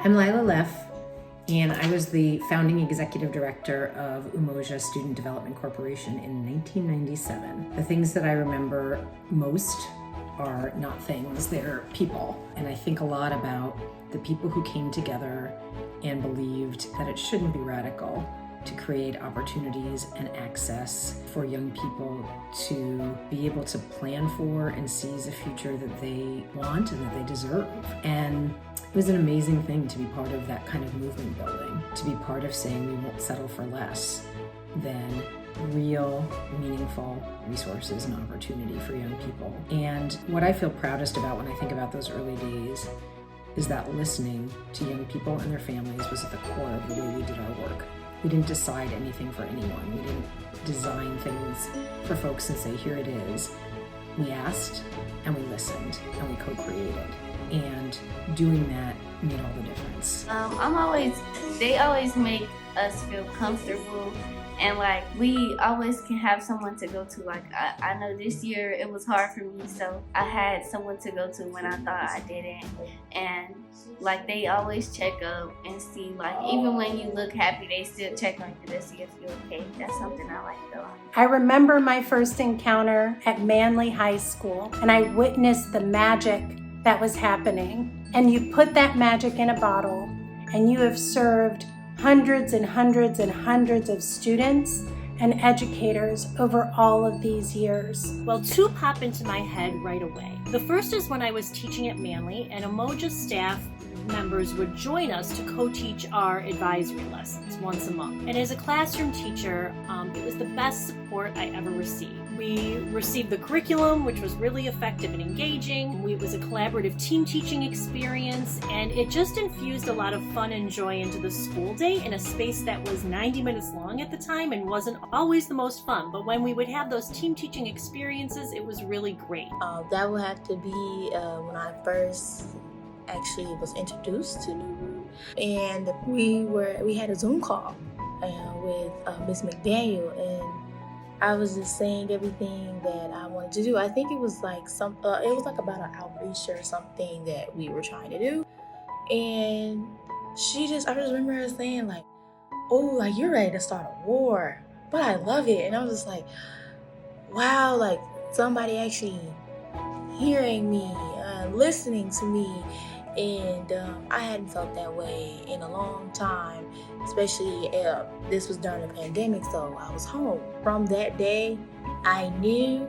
I'm Lila Leff, and I was the founding executive director of Umoja Student Development Corporation in 1997. The things that I remember most are not things, they're people. And I think a lot about the people who came together and believed that it shouldn't be radical to create opportunities and access for young people to be able to plan for and seize a future that they want and that they deserve. And it was an amazing thing to be part of that kind of movement building, to be part of saying we won't settle for less than real, meaningful resources and opportunity for young people. And what I feel proudest about when I think about those early days is that listening to young people and their families was at the core of the way we did our work. We didn't decide anything for anyone. We didn't design things for folks and say, here it is. We asked and we listened and we co-created. And doing that made all the difference. They always make us feel comfortable, and like we always can have someone to go to. Like I know this year it was hard for me, so I had someone to go to when I thought I didn't. And like they always check up and see, like even when you look happy, they still check on you to see if you're okay. That's something I like though. I remember my first encounter at Manly High School, and I witnessed the magic that was happening. And you put that magic in a bottle, and you have served hundreds and hundreds and hundreds of students and educators over all of these years. Well, two pop into my head right away. The first is when I was teaching at Manly, and Umoja staff members would join us to co-teach our advisory lessons once a month. And as a classroom teacher, it was the best support I ever received. We received the curriculum, which was really effective and engaging. It was a collaborative team teaching experience, and it just infused a lot of fun and joy into the school day in a space that was 90 minutes long at the time and wasn't always the most fun. But when we would have those team teaching experiences, it was really great. That would have to be when I first actually was introduced to NewRoot, and we had a Zoom call with Miss McDaniel, and I was just saying everything that I wanted to do. I think it was like it was like about an outreach or something that we were trying to do, and I just remember her saying like, "Oh, like you're ready to start a war," but I love it, and I was just like, "Wow, like somebody actually hearing me, listening to me." And I hadn't felt that way in a long time, especially this was during the pandemic, so I was home. From that day, I knew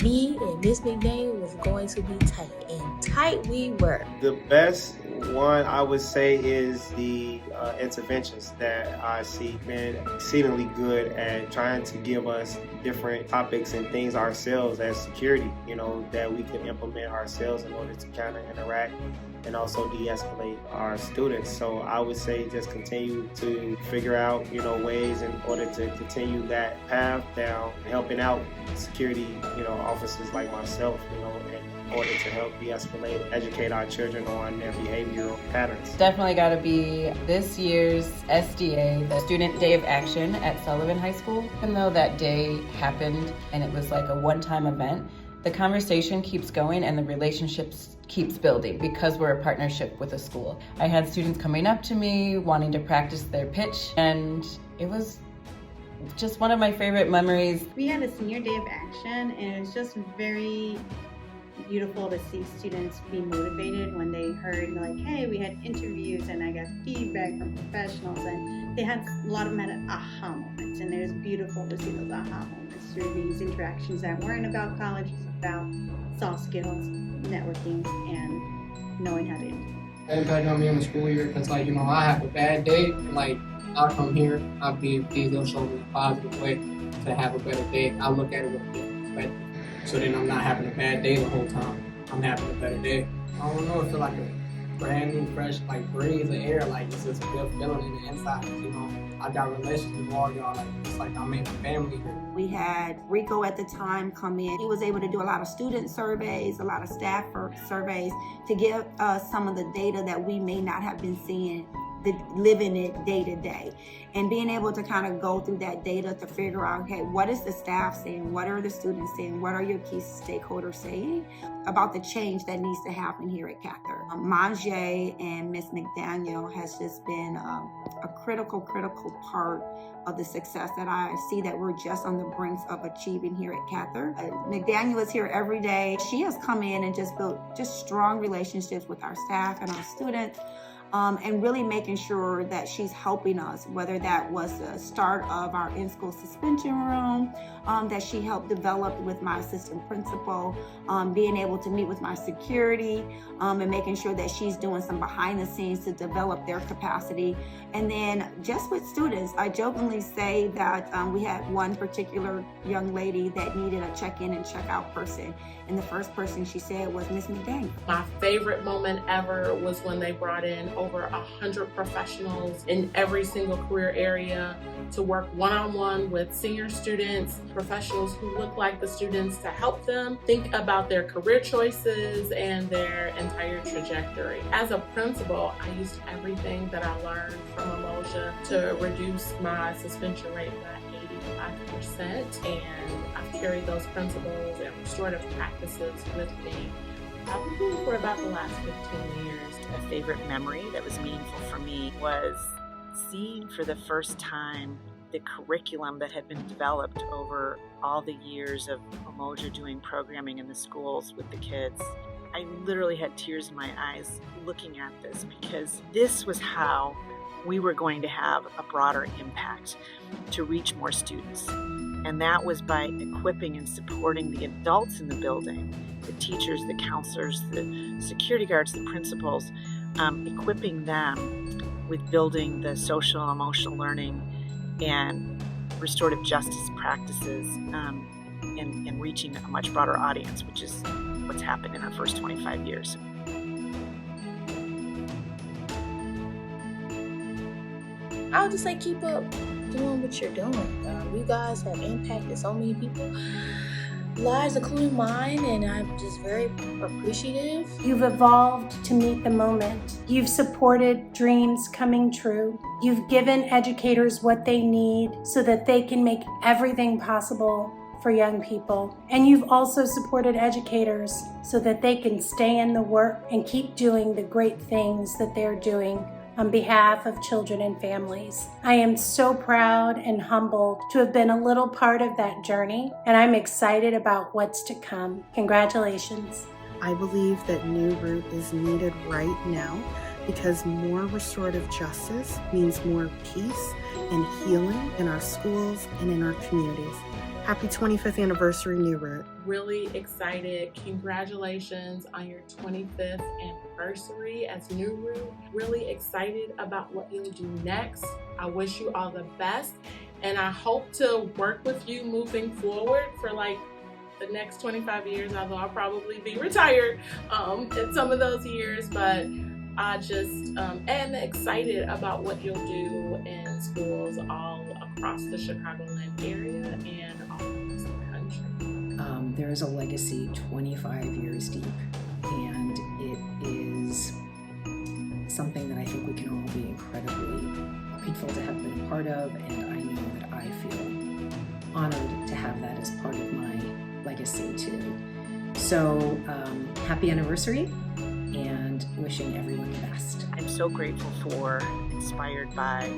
me and Miss McDaniel was going to be tight, and tight we were. The best one I would say is the interventions that I see been exceedingly good at trying to give us different topics and things ourselves as security, that we can implement ourselves in order to kind of interact and also de-escalate our students. So I would say just continue to figure out, ways in order to continue that path down, helping out security, officers like myself, in order to help de-escalate, educate our children on their behavioral patterns. Definitely got to be this year's SDA, the Student Day of Action at Sullivan High School. Even though that day happened and it was like a one-time event, the conversation keeps going and the relationships keeps building because we're a partnership with a school. I had students coming up to me wanting to practice their pitch, and it was just one of my favorite memories. We had a senior day of action, and it was just very beautiful to see students be motivated when they heard like, hey, we had interviews and I got feedback from professionals, and a lot of them had aha moments, and it was beautiful to see those aha moments through these interactions that weren't about college, it's about soft skills, networking, and knowing how to impact on me in the school year, because I have a bad day, and I'll come here, I'll be they'll show me a positive way to have a better day. I'll look at it with a different perspective. So then I'm not having a bad day the whole time. I'm having a better day. I don't know, I feel like a brand new, fresh, breeze of air. It's just a good feeling in the inside. I got relations with all y'all. It's like I'm in a family here. We had Rico at the time come in. He was able to do a lot of student surveys, a lot of staff surveys to give us some of the data that we may not have been seeing living it day to day. And being able to kind of go through that data to figure out, okay, what is the staff saying? What are the students saying? What are your key stakeholders saying about the change that needs to happen here at Cather? Manje and Ms. McDaniel has just been a critical part of the success that I see that we're just on the brink of achieving here at Cather. McDaniel is here every day. She has come in and just built just strong relationships with our staff and our students. And really making sure that she's helping us, whether that was the start of our in-school suspension room, that she helped develop with my assistant principal, being able to meet with my security, and making sure that she's doing some behind the scenes to develop their capacity. And then just with students, I jokingly say that we had one particular young lady that needed a check-in and check-out person. And the first person she said was Miss McDaniel. My favorite moment ever was when they brought in over 100 professionals in every single career area to work one-on-one with senior students, professionals who look like the students, to help them think about their career choices and their entire trajectory. As a principal, I used everything that I learned from Umoja to reduce my suspension rate by 85%, and I've carried those principles and restorative practices with me probably for about the last 15 years. A favorite memory that was meaningful for me was seeing for the first time the curriculum that had been developed over all the years of Umoja doing programming in the schools with the kids. I literally had tears in my eyes looking at this, because this was how we were going to have a broader impact to reach more students. And that was by equipping and supporting the adults in the building, the teachers, the counselors, the security guards, the principals, equipping them with building the social and emotional learning and restorative justice practices, and reaching a much broader audience, which is what's happened in our first 25 years. I would just say keep up doing what you're doing. You guys have impacted so many people, lives including mine, and I'm just very appreciative. You've evolved to meet the moment. You've supported dreams coming true. You've given educators what they need so that they can make everything possible for young people. And you've also supported educators so that they can stay in the work and keep doing the great things that they're doing on behalf of children and families. I am so proud and humbled to have been a little part of that journey, and I'm excited about what's to come. Congratulations. I believe that NewRoot is needed right now, because more restorative justice means more peace and healing in our schools and in our communities. Happy 25th anniversary, NewRoot. Really excited. Congratulations on your 25th anniversary as NewRoot. Really excited about what you'll do next. I wish you all the best, and I hope to work with you moving forward for the next 25 years, although I'll probably be retired in some of those years, but I just am excited about what you'll do in schools all across the Chicagoland area and all across the country. There is a legacy 25 years deep, and it is something that I think we can all be incredibly grateful to have been a part of, and I know that I feel honored to have that as part of my legacy too. So happy anniversary, and wishing everyone the best. I'm so grateful for, inspired by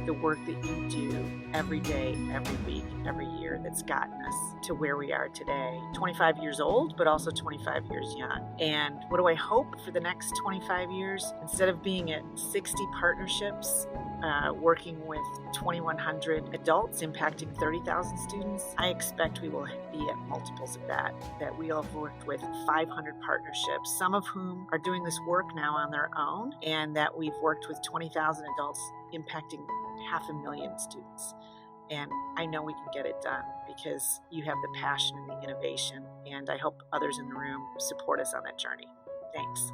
the work that you do every day, every week, every year that's gotten us to where we are today. 25 years old, but also 25 years young. And what do I hope for the next 25 years? Instead of being at 60 partnerships, working with 2,100 adults impacting 30,000 students, I expect we will be at multiples of that we all have worked with 500 partnerships, some of whom are doing this work now on their own, and that we've worked with 20,000 adults impacting 500,000 students. And I know we can get it done because you have the passion and the innovation, and I hope others in the room support us on that journey. Thanks.